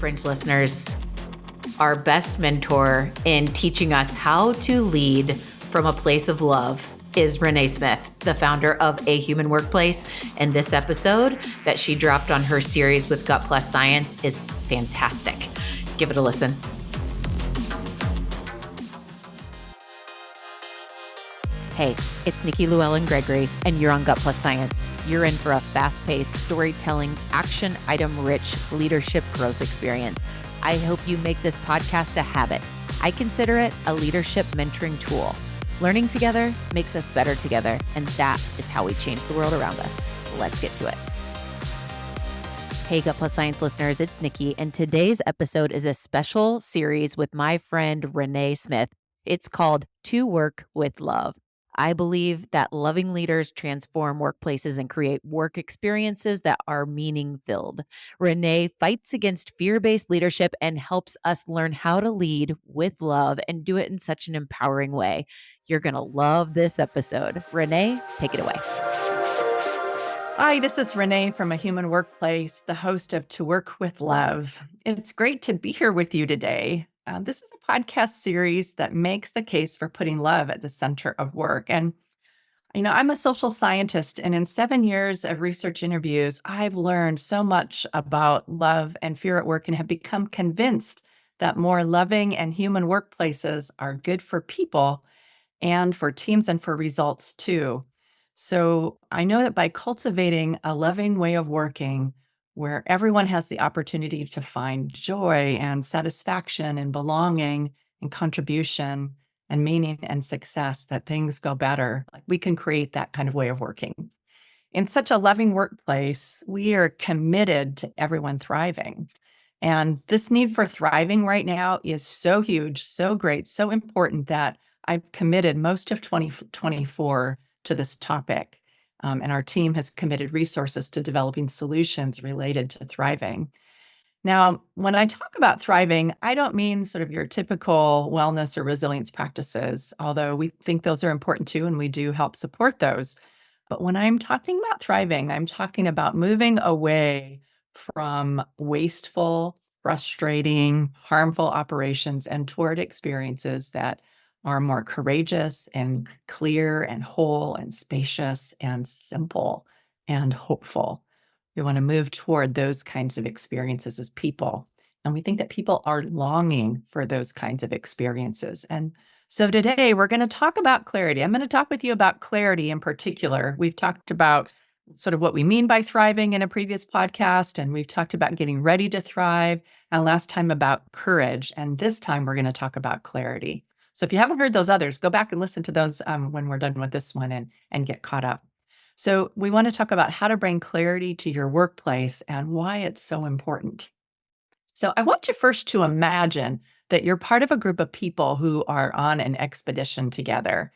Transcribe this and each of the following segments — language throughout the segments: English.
Fringe listeners. Our best mentor in teaching us how to lead from a place of love is Renée Smith, the founder of A Human Workplace. And this episode that she dropped on her series with Gut Plus Science is fantastic. Give it a listen. Hey, it's Nikki Llewellyn Gregory, and you're on Gut Plus Science. You're in for a fast-paced, storytelling, action item-rich leadership growth experience. I hope you make this podcast a habit. I consider it a leadership mentoring tool. Learning together makes us better together, and that is how we change the world around us. Let's get to it. Hey, Gut Plus Science listeners, it's Nikki, and today's episode is a special series with my friend Renée Smith. It's called To Work with Love. I believe that loving leaders transform workplaces and create work experiences that are meaning-filled. Renée fights against fear-based leadership and helps us learn how to lead with love and do it in such an empowering way. You're going to love this episode. Renée, take it away. Hi, this is Renée from A Human Workplace, the host of To Work with Love. It's great to be here with you today. This is a podcast series that makes the case for putting love at the center of work. And, I'm a social scientist, and in 7 years of research interviews, I've learned so much about love and fear at work and have become convinced that more loving and human workplaces are good for people and for teams and for results too. So I know that by cultivating a loving way of working, where everyone has the opportunity to find joy and satisfaction and belonging and contribution and meaning and success, that things go better. Like we can create that kind of way of working. In such a loving workplace, we are committed to everyone thriving. And this need for thriving right now is so huge, so great, so important that I've committed most of 2024 to this topic. And our team has committed resources to developing solutions related to thriving. Now, when I talk about thriving, I don't mean sort of your typical wellness or resilience practices, although we think those are important too, and we do help support those. But when I'm talking about thriving, I'm talking about moving away from wasteful, frustrating, harmful operations and toward experiences that are more courageous and clear and whole and spacious and simple and hopeful. We want to move toward those kinds of experiences as people. And we think that people are longing for those kinds of experiences. And so today we're going to talk about clarity. I'm going to talk with you about clarity in particular. We've talked about sort of what we mean by thriving in a previous podcast, and we've talked about getting ready to thrive, and last time about courage. And this time we're going to talk about clarity. So if you haven't heard those others, go back and listen to those when we're done with this one and get caught up. So we want to talk about how to bring clarity to your workplace and why it's so important. So I want you first to imagine that you're part of a group of people who are on an expedition together.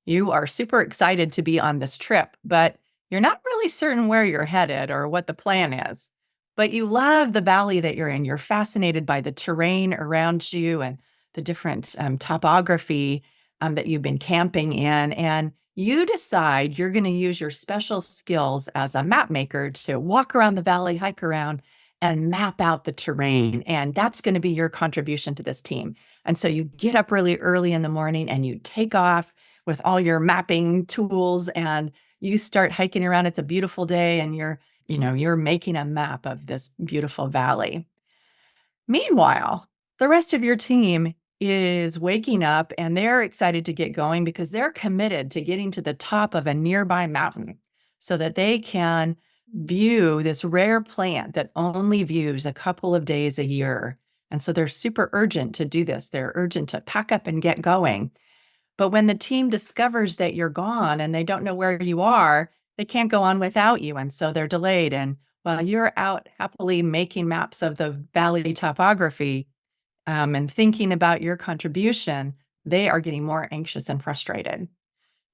You are super excited to be on this trip, but you're not really certain where you're headed or what the plan is. But you love the valley that you're in. You're fascinated by the terrain around you and the different topography that you've been camping in. And you decide you're going to use your special skills as a map maker to walk around the valley, hike around, and map out the terrain. And that's going to be your contribution to this team. And so you get up really early in the morning and you take off with all your mapping tools and you start hiking around. It's a beautiful day and you're making a map of this beautiful valley. Meanwhile, the rest of your team is waking up and they're excited to get going because they're committed to getting to the top of a nearby mountain so that they can view this rare plant that only views a couple of days a year. And so they're super urgent to do this. They're urgent to pack up and get going. But when the team discovers that you're gone and they don't know where you are, they can't go on without you. And so they're delayed. And while you're out happily making maps of the valley topography, and thinking about your contribution, they are getting more anxious and frustrated.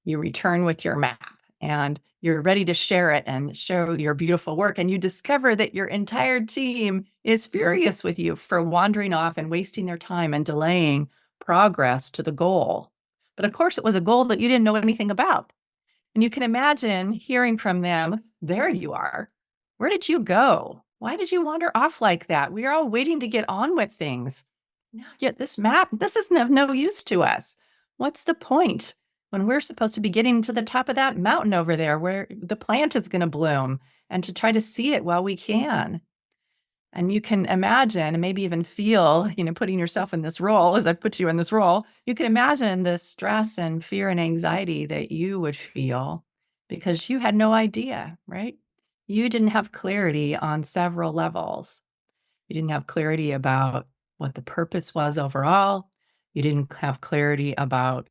You return with your map and you're ready to share it and show your beautiful work. And you discover that your entire team is furious with you for wandering off and wasting their time and delaying progress to the goal. But of course, it was a goal that you didn't know anything about. And you can imagine hearing from them, there you are. Where did you go? Why did you wander off like that? We are all waiting to get on with things. No, yet this map, this is of no use to us. What's the point when we're supposed to be getting to the top of that mountain over there where the plant is going to bloom and to try to see it while we can? And you can imagine and maybe even feel, putting yourself in this role, as I put you in this role, you can imagine the stress and fear and anxiety that you would feel because you had no idea, right? You didn't have clarity on several levels. You didn't have clarity about what the purpose was overall. You didn't have clarity about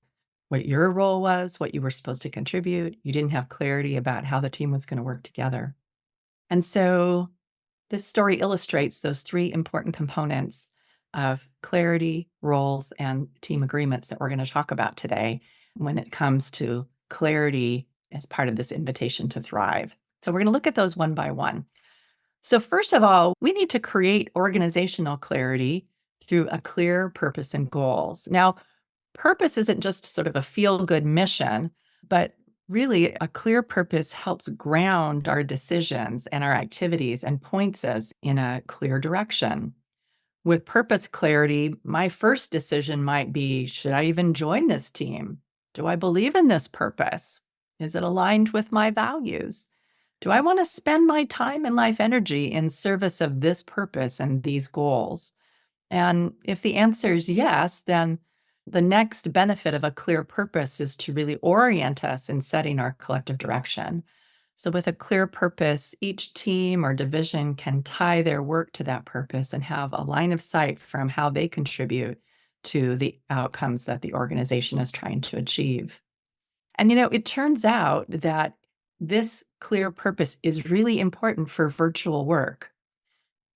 what your role was, what you were supposed to contribute. You didn't have clarity about how the team was going to work together. And so this story illustrates those three important components of clarity, roles, and team agreements that we're going to talk about today when it comes to clarity as part of this invitation to thrive. So we're going to look at those one by one. So first of all, we need to create organizational clarity through a clear purpose and goals. Now, purpose isn't just sort of a feel-good mission, but really a clear purpose helps ground our decisions and our activities and points us in a clear direction. With purpose clarity, my first decision might be, should I even join this team? Do I believe in this purpose? Is it aligned with my values? Do I want to spend my time and life energy in service of this purpose and these goals? And if the answer is yes, then the next benefit of a clear purpose is to really orient us in setting our collective direction. So, with a clear purpose, each team or division can tie their work to that purpose and have a line of sight from how they contribute to the outcomes that the organization is trying to achieve. And, it turns out that this clear purpose is really important for virtual work.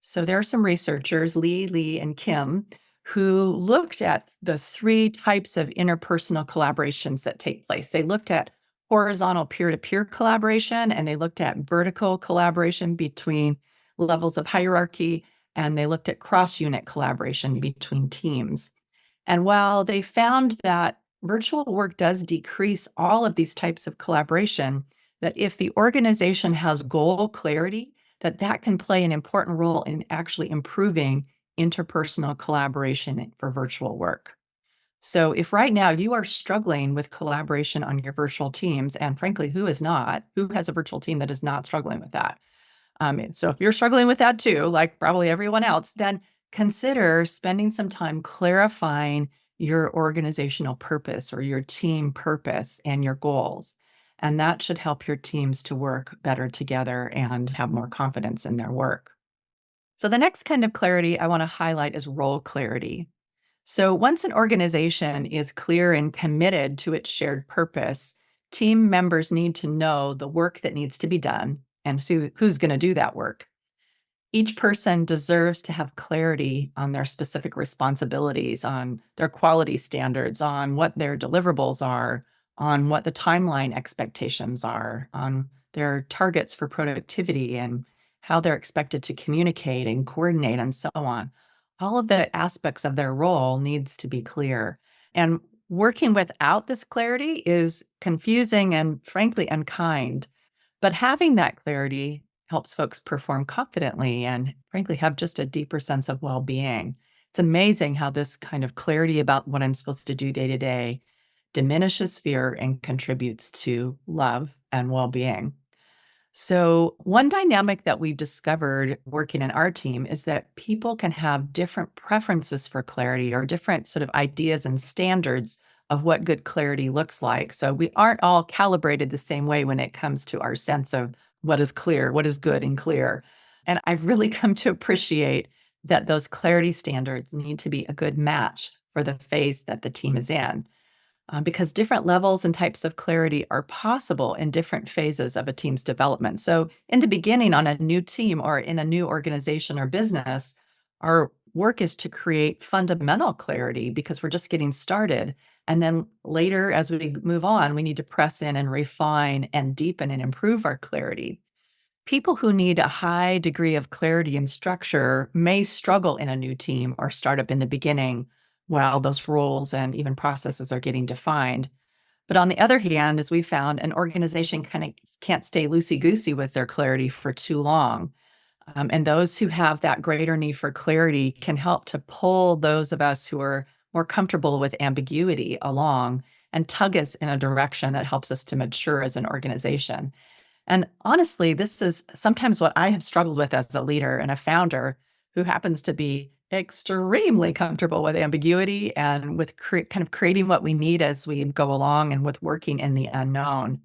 So there are some researchers, Lee, and Kim, who looked at the three types of interpersonal collaborations that take place. They looked at horizontal peer-to-peer collaboration, and they looked at vertical collaboration between levels of hierarchy, and they looked at cross-unit collaboration between teams. And while they found that virtual work does decrease all of these types of collaboration, that if the organization has goal clarity, that can play an important role in actually improving interpersonal collaboration for virtual work. So if right now you are struggling with collaboration on your virtual teams, and frankly, who is not? Who has a virtual team that is not struggling with that? So if you're struggling with that too, like probably everyone else, then consider spending some time clarifying your organizational purpose or your team purpose and your goals. And that should help your teams to work better together and have more confidence in their work. So the next kind of clarity I want to highlight is role clarity. So once an organization is clear and committed to its shared purpose, team members need to know the work that needs to be done and who's going to do that work. Each person deserves to have clarity on their specific responsibilities, on their quality standards, on what their deliverables are, on what the timeline expectations are, on their targets for productivity and how they're expected to communicate and coordinate and so on. All of the aspects of their role needs to be clear. And working without this clarity is confusing and frankly unkind. But having that clarity helps folks perform confidently and frankly have just a deeper sense of well-being. It's amazing how this kind of clarity about what I'm supposed to do day to day diminishes fear and contributes to love and well-being. So, one dynamic that we've discovered working in our team is that people can have different preferences for clarity or different sort of ideas and standards of what good clarity looks like. So, we aren't all calibrated the same way when it comes to our sense of what is clear, what is good and clear. And I've really come to appreciate that those clarity standards need to be a good match for the phase that the team is in because different levels and types of clarity are possible in different phases of a team's development. So, in the beginning, on a new team or in a new organization or business, our work is to create fundamental clarity because we're just getting started. And then later, as we move on, we need to press in and refine and deepen and improve our clarity. People who need a high degree of clarity and structure may struggle in a new team or startup in the beginning while those roles and even processes are getting defined. But on the other hand, as we found, an organization kind of can't stay loosey-goosey with their clarity for too long. And those who have that greater need for clarity can help to pull those of us who are more comfortable with ambiguity along and tug us in a direction that helps us to mature as an organization. And honestly, this is sometimes what I have struggled with as a leader and a founder who happens to be extremely comfortable with ambiguity and with kind of creating what we need as we go along and with working in the unknown.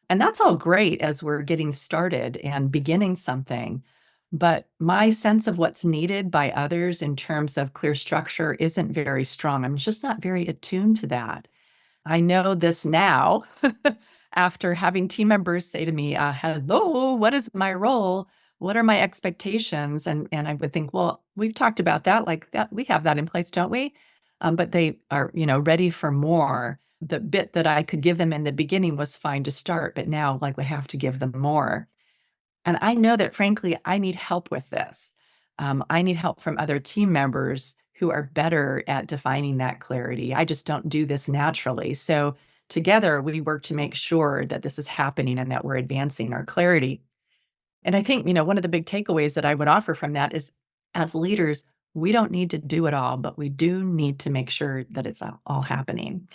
And that's all great as we're getting started and beginning something. But my sense of what's needed by others in terms of clear structure isn't very strong. I'm just not very attuned to that. I know this now after having team members say to me, hello, what is my role? What are my expectations? And I would think, well, we've talked about that, like that, we have that in place, don't we? But they are, ready for more. The bit that I could give them in the beginning was fine to start, but now like we have to give them more. And I know that frankly, I need help with this. I need help from other team members who are better at defining that clarity. I just don't do this naturally. So together we work to make sure that this is happening and that we're advancing our clarity. And I think, one of the big takeaways that I would offer from that is as leaders, we don't need to do it all, but we do need to make sure that it's all happening.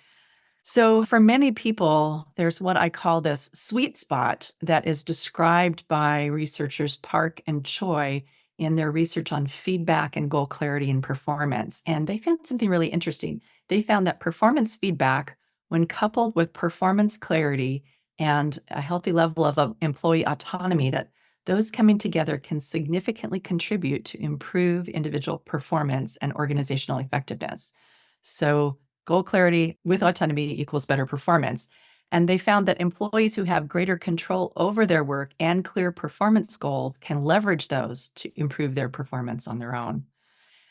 So, for many people, there's what I call this sweet spot that is described by researchers Park and Choi in their research on feedback and goal clarity and performance. And they found something really interesting. They found that performance feedback, when coupled with performance clarity and a healthy level of employee autonomy, that those coming together can significantly contribute to improve individual performance and organizational effectiveness. So, goal clarity with autonomy equals better performance. And they found that employees who have greater control over their work and clear performance goals can leverage those to improve their performance on their own.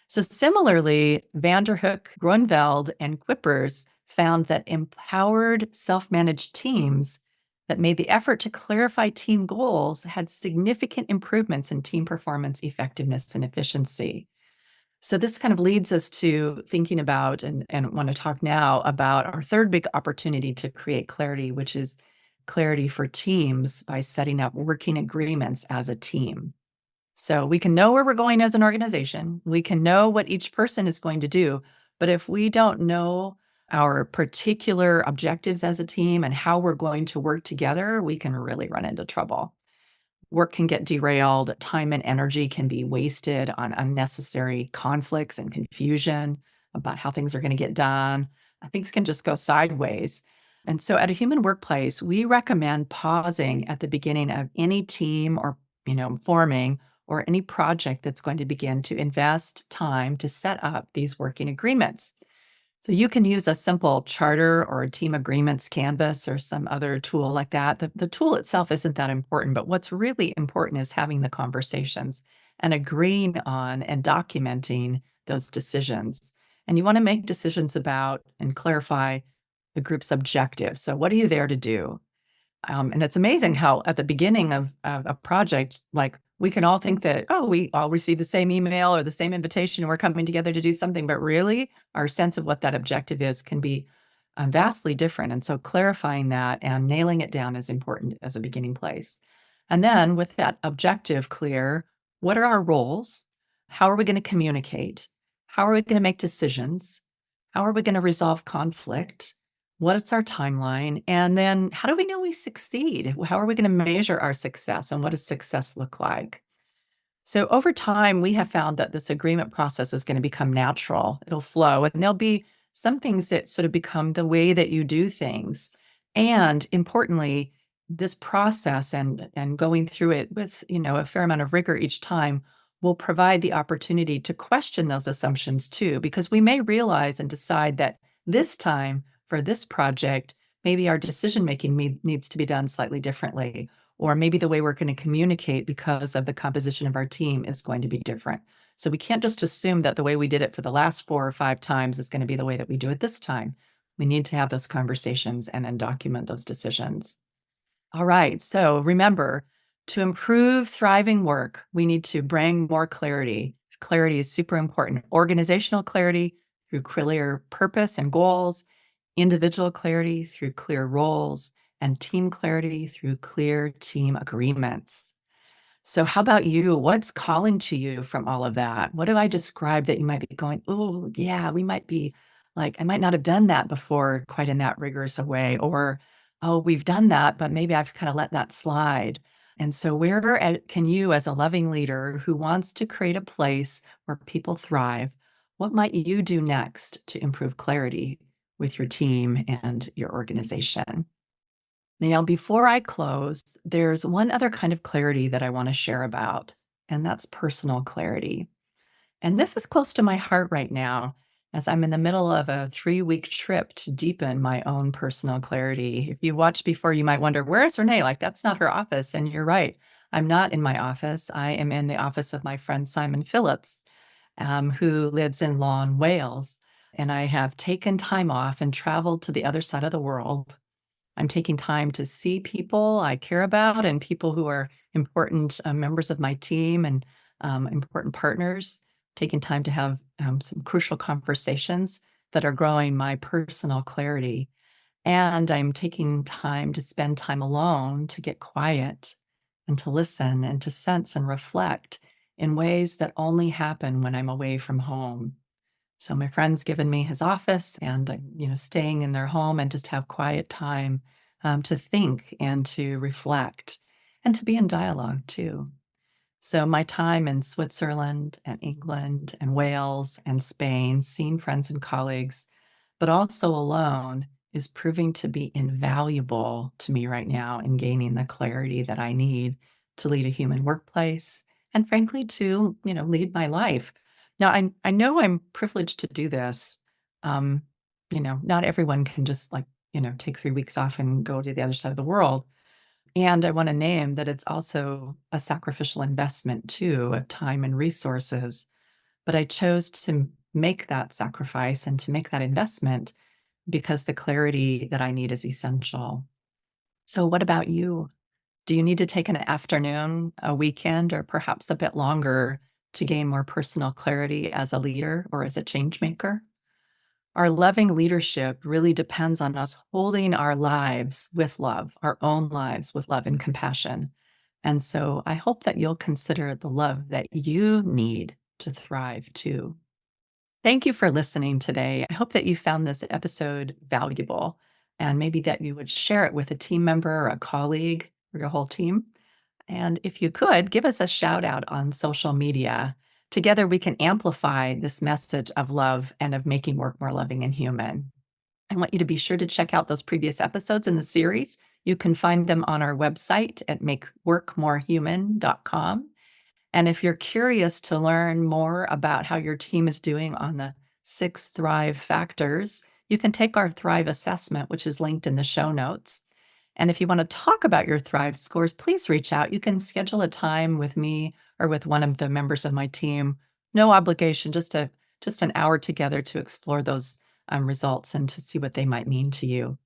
So similarly, Vanderhoek, Grunwald, and Quippers found that empowered self-managed teams that made the effort to clarify team goals had significant improvements in team performance, effectiveness, and efficiency. So this kind of leads us to thinking about and want to talk now about our third big opportunity to create clarity, which is clarity for teams by setting up working agreements as a team. So we can know where we're going as an organization. We can know what each person is going to do. But if we don't know our particular objectives as a team and how we're going to work together, we can really run into trouble. Work can get derailed, time and energy can be wasted on unnecessary conflicts and confusion about how things are going to get done. Things can just go sideways. And so at a human workplace, we recommend pausing at the beginning of any team or, forming or any project that's going to begin to invest time to set up these working agreements. So you can use a simple charter or a team agreements canvas or some other tool like that. The tool itself isn't that important, but what's really important is having the conversations and agreeing on and documenting those decisions. And you want to make decisions about and clarify the group's objectives. So what are you there to do? And it's amazing how at the beginning of a project, like we can all think that, oh, we all receive the same email or the same invitation and we're coming together to do something. But really, our sense of what that objective is can be vastly different. And so clarifying that and nailing it down is important as a beginning place. And then with that objective clear, what are our roles? How are we going to communicate? How are we going to make decisions? How are we going to resolve conflict? What is our timeline? And then how do we know we succeed? How are we going to measure our success? And what does success look like? So over time, we have found that this agreement process is going to become natural. It'll flow, and there'll be some things that sort of become the way that you do things. And importantly, this process and going through it with, a fair amount of rigor each time will provide the opportunity to question those assumptions too, because we may realize and decide that this time for this project, maybe our decision making needs to be done slightly differently, or maybe the way we're going to communicate because of the composition of our team is going to be different. So we can't just assume that the way we did it for the last 4 or 5 times is going to be the way that we do it this time. We need to have those conversations and then document those decisions. All right. So remember, to improve thriving work, we need to bring more clarity. Clarity is super important. Organizational clarity through clear purpose and goals, individual clarity through clear roles, and team clarity through clear team agreements. So, how about you? What's calling to you from all of that? What do I describe that you might be going, oh, yeah, we might be like, I might not have done that before quite in that rigorous a way, or, oh, we've done that, but maybe I've kind of let that slide. And so, can you, as a loving leader who wants to create a place where people thrive, what might you do next to improve clarity with your team and your organization? Now, before I close, there's one other kind of clarity that I want to share about, and that's personal clarity. And this is close to my heart right now as I'm in the middle of a 3-week trip to deepen my own personal clarity. If you watched before, you might wonder, where's Renee? Like, that's not her office. And you're right. I'm not in my office. I am in the office of my friend Simon Phillips, who lives in Lawn, Wales. And I have taken time off and traveled to the other side of the world. I'm taking time to see people I care about and people who are important members of my team and important partners, taking time to have some crucial conversations that are growing my personal clarity. And I'm taking time to spend time alone to get quiet and to listen and to sense and reflect in ways that only happen when I'm away from home. So my friend's given me his office and I'm, staying in their home and just have quiet time to think and to reflect and to be in dialogue too. So my time in Switzerland and England and Wales and Spain, seeing friends and colleagues, but also alone is proving to be invaluable to me right now in gaining the clarity that I need to lead a human workplace and frankly to, lead my life. Now I know I'm privileged to do this. Um, not everyone can just take 3 weeks off and go to the other side of the world. And I want to name that it's also a sacrificial investment too of time and resources. But I chose to make that sacrifice and to make that investment because the clarity that I need is essential. So, what about you? Do you need to take an afternoon, a weekend, or perhaps a bit longer to gain more personal clarity as a leader or as a change maker? Our loving leadership really depends on us holding our lives with love, our own lives with love and compassion. And so I hope that you'll consider the love that you need to thrive too. Thank you for listening today. I hope that you found this episode valuable and maybe that you would share it with a team member or a colleague or your whole team. And if you could, give us a shout out on social media. Together, we can amplify this message of love and of making work more loving and human. I want you to be sure to check out those previous episodes in the series. You can find them on our website at makeworkmorehuman.com. And if you're curious to learn more about how your team is doing on the 6 Thrive factors, you can take our Thrive assessment, which is linked in the show notes. And if you want to talk about your Thrive scores, please reach out. You can schedule a time with me or with one of the members of my team. No obligation, just an hour together to explore those results and to see what they might mean to you.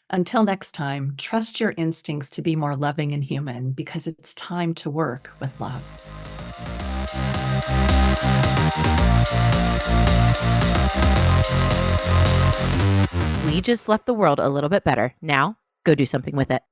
Until next time, trust your instincts to be more loving and human because it's time to work with love. We just left the world a little bit better. Now, go do something with it.